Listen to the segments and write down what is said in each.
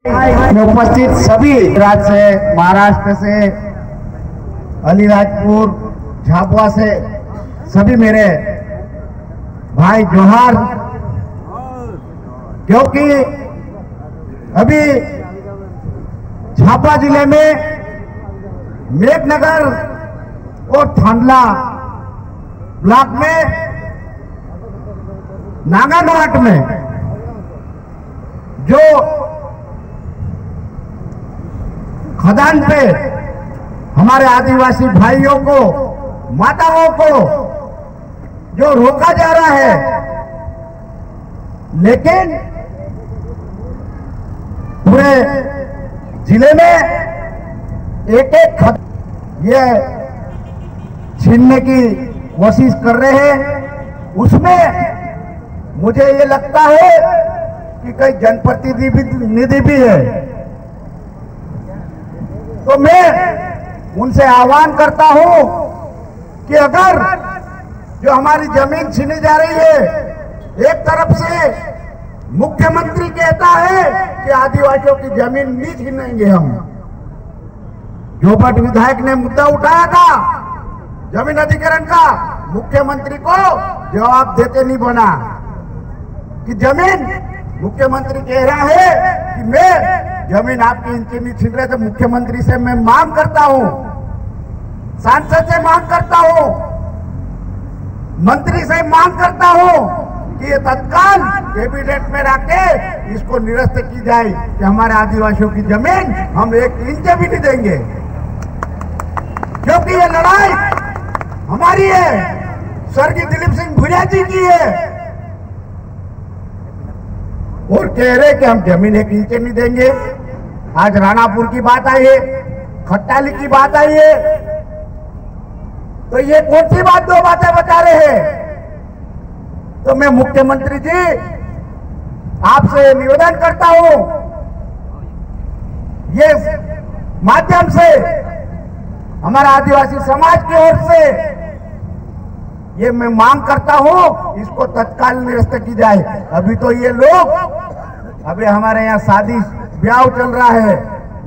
में उपस्थित सभी राज्य से, महाराष्ट्र से, अलीराजपुर, झाबुआ से सभी मेरे भाई जोहार। क्योंकि अभी झाबुआ जिले में मेघनगर और थांडला ब्लॉक में नागाघाट में जो खदान पे हमारे आदिवासी भाइयों को, माताओं को जो रोका जा रहा है, लेकिन पूरे जिले में एक एक ये छीनने की कोशिश कर रहे हैं। उसमें मुझे ये लगता है कि कई जनप्रतिनिधि भी है। तो मैं उनसे आह्वान करता हूं कि अगर जो हमारी जमीन छीनी जा रही है, एक तरफ से मुख्यमंत्री कहता है कि आदिवासियों की जमीन नहीं छीनेंगे हम। जोबट विधायक ने मुद्दा उठाया था जमीन अधिग्रहण का, मुख्यमंत्री को जवाब देते नहीं बना कि जमीन, मुख्यमंत्री कह रहा है कि मैं जमीन आपकी इनकी नहीं छीन रहे। तो मुख्यमंत्री से मैं मांग करता हूं, सांसद से मांग करता हूं, मंत्री से मांग करता हूं कि ये तत्काल कैबिनेट में रखे इसको निरस्त की जाए कि हमारे आदिवासियों की जमीन हम एक इंच भी नहीं देंगे। क्योंकि ये लड़ाई हमारी है, स्वर्गीय दिलीप सिंह भुरिया जी की है। और कह रहे कि हम जमीन एक इंच नहीं देंगे। आज राणापुर की बात आई है, खट्टाली की बात आई है, तो ये कौन सी बात, दो बातें बता रहे हैं। तो मैं मुख्यमंत्री जी आपसे निवेदन करता हूं, ये माध्यम से हमारा आदिवासी समाज की ओर से ये मैं मांग करता हूं, इसको तत्काल निरस्त की जाए। अभी तो ये लोग, अभी हमारे यहाँ शादी ब्याह चल रहा है,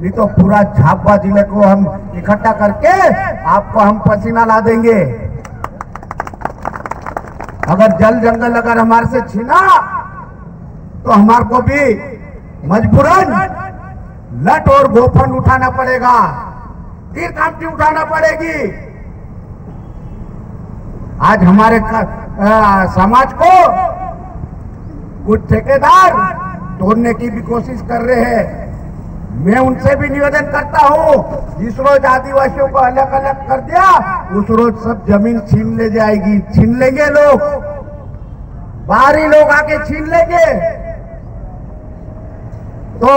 नहीं तो पूरा झाबुआ जिले को हम इकट्ठा करके आपको हम पसीना ला देंगे। अगर जल जंगल अगर हमारे से छीना तो हमारे को भी मजबूरन लट और गोफन उठाना पड़ेगा, तीर कामटी उठाना पड़ेगी। आज हमारे समाज को कुछ ठेकेदार तोड़ने की भी कोशिश कर रहे हैं। मैं उनसे भी निवेदन करता हूं, जिस रोज आदिवासियों को अलग अलग कर दिया उस रोज सब जमीन छीन ले जाएगी, छीन लेंगे लोग, बाहरी लोग आके छीन लेंगे। तो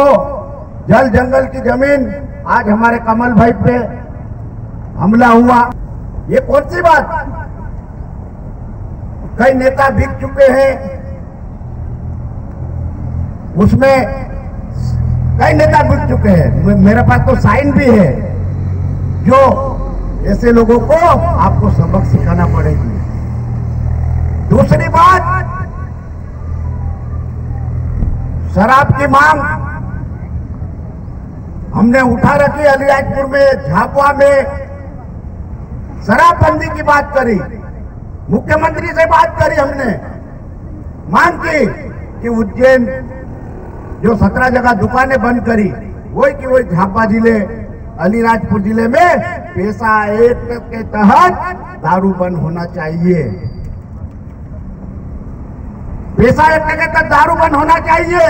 जल जंगल की जमीन, आज हमारे कमल भाई पे हमला हुआ, ये कौन सी बात। कई नेता बिक चुके हैं, उसमें कई नेता बिक चुके हैं। मेरे पास तो साइन भी है। जो ऐसे लोगों को आपको सबक सिखाना पड़ेगी। दूसरी बात, शराब की मांग हमने उठा रखी। अलीराजपुर में, झाबुआ में शराबबंदी की बात करी, मुख्यमंत्री से बात करी, हमने मांग की कि उज्जैन जो 17 जगह दुकानें बंद करी, वही की वही झाबुआ जिले, अलीराजपुर जिले में पैसा एक्ट के तहत दारू बंद होना चाहिए। पैसा एक्ट के तहत दारू बंद होना चाहिए।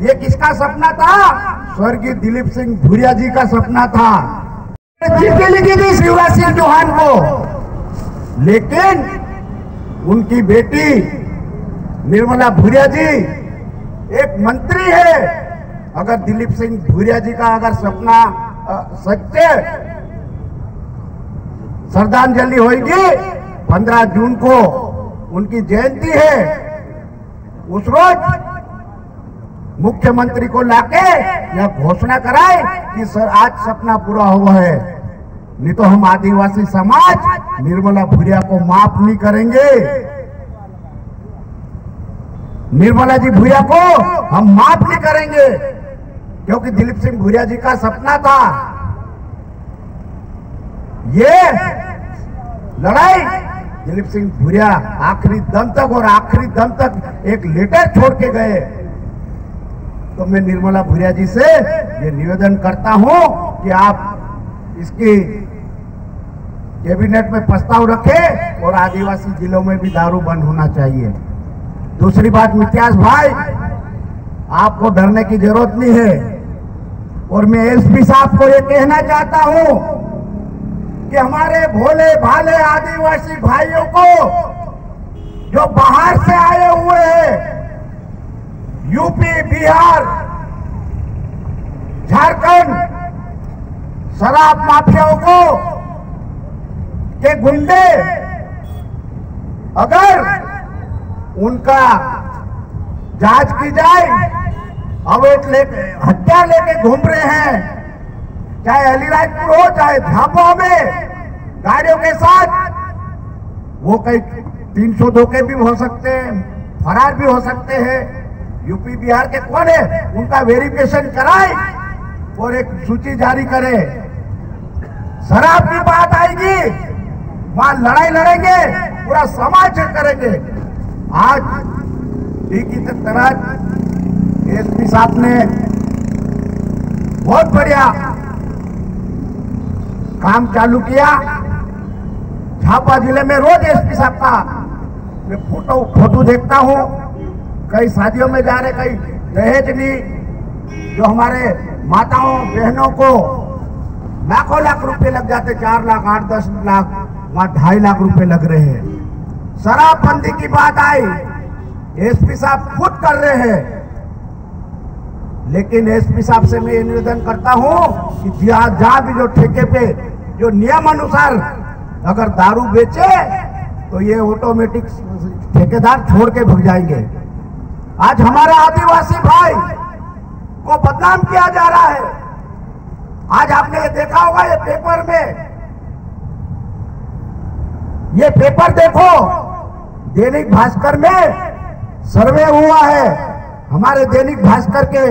ये किसका सपना था? स्वर्गीय दिलीप सिंह भुरिया जी का सपना था। चिट्ठी लिखी थी शिवराज सिंह चौहान को, लेकिन उनकी बेटी निर्मला भुरिया जी एक मंत्री है। अगर दिलीप सिंह भुरिया जी का अगर सपना सच्चे, श्रद्धांजलि होगी 15 जून को, उनकी जयंती है। उस रोज मुख्यमंत्री को लाके यह घोषणा कराए कि सर आज सपना पूरा हुआ है, नहीं तो हम आदिवासी समाज निर्मला भुरिया को माफ नहीं करेंगे। निर्मला जी भुरिया को हम माफ नहीं करेंगे। क्योंकि दिलीप सिंह भूरिया जी का सपना था ये लड़ाई। दिलीप सिंह भूरिया आखिरी दम तक और आखिरी दम तक एक लेटर छोड़ के गए। तो मैं निर्मला भूरिया जी से ये निवेदन करता हूं कि आप इसकी कैबिनेट में प्रस्ताव रखें और आदिवासी जिलों में भी दारू बंद होना चाहिए। दूसरी बात मित्यास भाई, आपको डरने की जरूरत नहीं है। और मैं एसपी साहब को ये कहना चाहता हूं कि हमारे भोले भाले आदिवासी भाइयों को जो बाहर से आए हुए हैं, यूपी, बिहार, झारखंड, शराब माफियाओं को के गुंडे अगर उनका जांच की जाए, अवैध लेके हथियार लेके घूम रहे हैं, चाहे अलीराजपुर हो चाहे झाबुआ में गाड़ियों के साथ, वो कई 300 धोखे भी हो सकते हैं, फरार भी हो सकते हैं। यूपी बिहार के कौन है, उनका वेरिफिकेशन कराए और एक सूची जारी करे। शराब की बात आएगी, वहां लड़ाई लड़ेंगे, पूरा समाज करेंगे। आज डी की तरह एसपी साहब ने बहुत बढ़िया काम चालू किया। झाबुआ जिले में रोज एसपी साहब का मैं फोटो देखता हूं, कई शादियों में जा रहे, कई दहेज नहीं, जो हमारे माताओं बहनों को लाखों लाख रुपए लग जाते, 4 लाख 8-10 लाख, वहां 2.5 लाख रुपए लग रहे हैं। शराबबंदी की बात आई, एसपी साहब खुद कर रहे हैं, लेकिन एसपी साहब से मैं ये निवेदन करता हूं कि जहां भी जो ठेके पे जो नियम अनुसार अगर दारू बेचे तो ये ऑटोमेटिक ठेकेदार छोड़ के भाग जाएंगे। आज हमारे आदिवासी भाई को बदनाम किया जा रहा है। आज आपने ये देखा होगा, ये पेपर में, ये पेपर देखो, दैनिक भास्कर में सर्वे हुआ है, हमारे दैनिक भास्कर के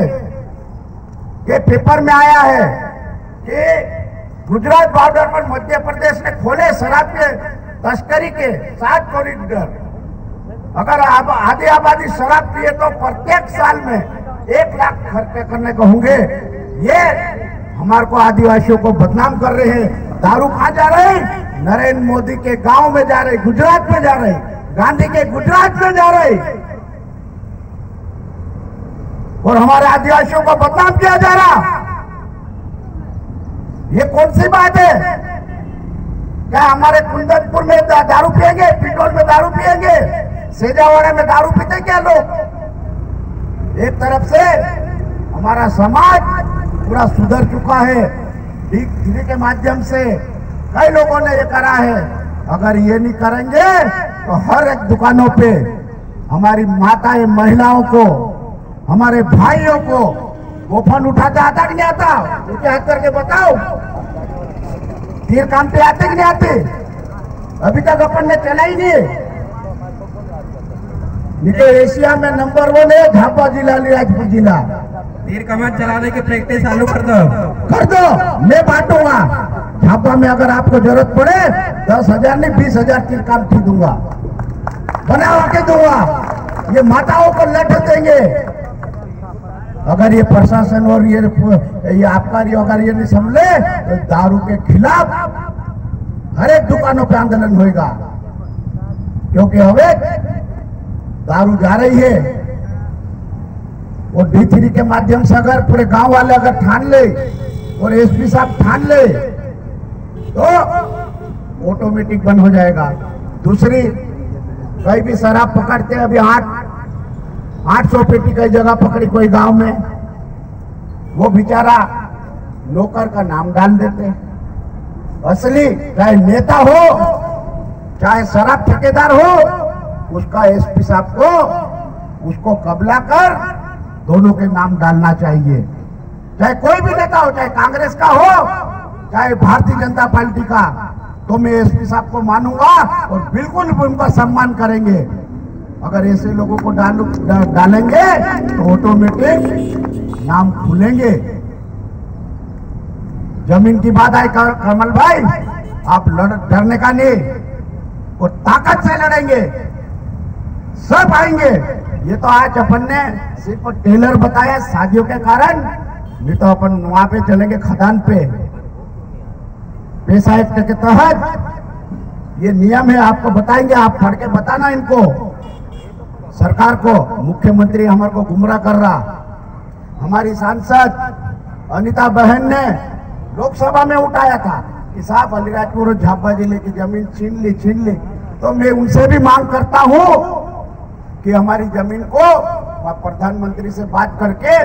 पेपर में आया है कि गुजरात बॉर्डर पर मध्य प्रदेश ने खोले शराब के तस्करी के 7 कॉरिडोर। अगर आधी आबादी शराब पिए तो प्रत्येक साल में 1 लाख खर्च करने को होंगे। ये हमारे को आदिवासियों को बदनाम कर रहे हैं। दारू कहाँ जा रहे हैं? नरेंद्र मोदी के गांव में जा रहे, गुजरात में जा रहे, गांधी के गुजरात में जा रहे, और हमारे आदिवासियों को बदनाम किया जा रहा। ये कौन सी बात है? क्या हमारे कुंदनपुर में दारू पिएंगे, पिटोल में दारू पिएंगे, सेजावाड़ा में दारू पीते क्या लोग? एक तरफ से हमारा समाज पूरा सुधर चुका है, डी के माध्यम से कई लोगों ने ये करा है। अगर ये नहीं करेंगे तो हर एक दुकानों पे हमारी माताएं, महिलाओं को, हमारे भाइयों को गोफन उठाता आता कि नहीं आता? उनके हाथ करके बताओ, तीर काम पे आते कि नहीं आते? अभी तक अपन ने चला ही नहीं। निकल एशिया में नंबर 1 है झाबुआ जिला, अलीराजपुर जिला। तीर कमान चलाने की प्रैक्टिस चालू कर दो, मैं बांटूंगा। झाबुआ में अगर आपको जरूरत पड़े 10,000 नहीं 20,000 तीर काम ठीक दूंगा, बना के दूंगा। ये माताओं को लट देंगे। अगर ये प्रशासन और ये आबकारी अगर ये नहीं संभले तो दारू के खिलाफ हर एक दुकानों पे आंदोलन होगा, क्योंकि हमें दारू जा रही है। और D3 के माध्यम से अगर पूरे गांव वाले अगर ठान ले और एसपी साहब ठान ले तो ऑटोमेटिक बंद हो जाएगा। दूसरी, कहीं भी शराब पकड़ते हैं, अभी 800 पेटी कई जगह पकड़ी कोई गांव में, वो बेचारा नौकर का नाम डाल देते। असली चाहे नेता हो चाहे शराब ठेकेदार हो, उसका एसपी साहब को उसको कबला कर दोनों के नाम डालना चाहिए। चाहे कोई भी नेता हो, चाहे कांग्रेस का हो चाहे भारतीय जनता पार्टी का, तो मैं एसपी साहब को मानूंगा और बिल्कुल उनका सम्मान करेंगे। अगर ऐसे लोगों को डालेंगे तो ऑटोमेटिक नाम खुलेंगे। जमीन की बात आई कमल भाई, आप डरने का नहीं, वो ताकत से लड़ेंगे, सब आएंगे। ये तो आज अपन ने सिर्फ टेलर बताया शादियों के कारण, नहीं तो अपन वहां पे चलेंगे खदान पे। पैसा एक्ट के तहत ये नियम है, आपको बताएंगे, आप पढ़ के बताना इनको, सरकार को। मुख्यमंत्री हमारे को गुमराह कर रहा। हमारी सांसद अनीता बहन ने लोकसभा में उठाया था कि साहब अलीराजपुर और झाबा जिले की जमीन छीन ली। तो मैं उनसे भी मांग करता हूं कि हमारी जमीन को प्रधानमंत्री से बात करके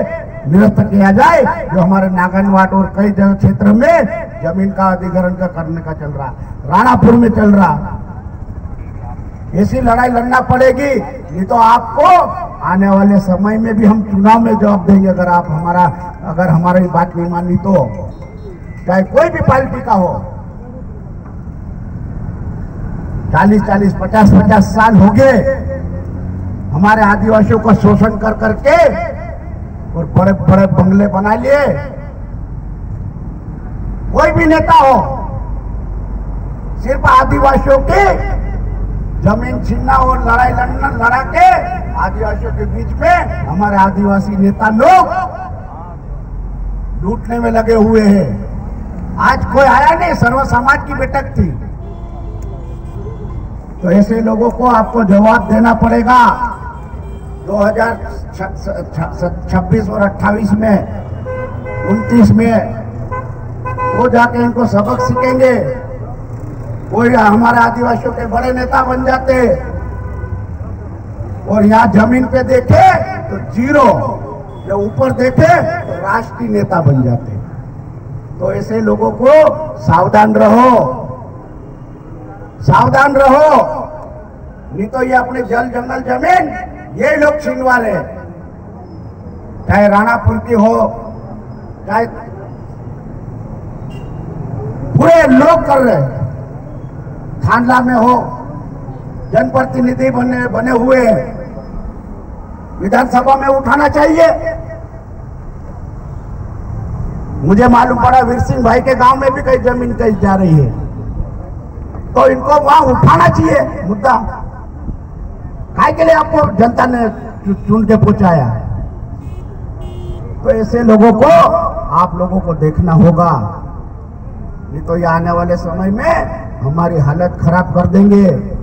निरस्त किया जाए, जो हमारे नागनवाट और कई जगह क्षेत्र में जमीन का अधिग्रहण का करने का चल रहा, राणापुर में चल रहा। ऐसी लड़ाई लड़ना पड़ेगी, नहीं तो आपको आने वाले समय में भी हम चुनाव में जवाब देंगे। अगर हमारी बात नहीं मानी तो, चाहे कोई भी पार्टी का हो। 40-40, 50-50 साल हो गए हमारे आदिवासियों का शोषण कर करके, और बड़े बड़े बंगले बना लिए। कोई भी नेता हो, सिर्फ आदिवासियों के जमीन छीनना और लड़ाई लड़ा के आदिवासियों के बीच में हमारे आदिवासी नेता लोग लूटने में लगे हुए हैं। आज कोई आया नहीं, सर्व समाज की बैठक थी। तो ऐसे लोगों को आपको जवाब देना पड़ेगा। 2026 और 28 में, 29 में वो जाके इनको सबक सीखेंगे। कोई हमारे आदिवासियों के बड़े नेता बन जाते, और यहाँ जमीन पे देखे तो जीरो, जब ऊपर देखे तो राष्ट्रीय नेता बन जाते। तो ऐसे लोगों को सावधान रहो, सावधान रहो, नहीं तो ये अपने जल जंगल जमीन ये लोग छीनवा रहे, चाहे राणापुर की हो, चाहे पूरे लोग कर रहे। खानला में हो, जनप्रतिनिधि बने हुए, विधानसभा में उठाना चाहिए। मुझे मालूम पड़ा वीर सिंह भाई के गांव में भी कई जमीन कहीं जा रही है, तो इनको वहां उठाना चाहिए मुद्दा। काय के लिए आपको जनता ने चुन के पहुंचाया? तो ऐसे लोगों को आप लोगों को देखना होगा, नहीं तो ये आने वाले समय में हमारी हालत खराब कर देंगे।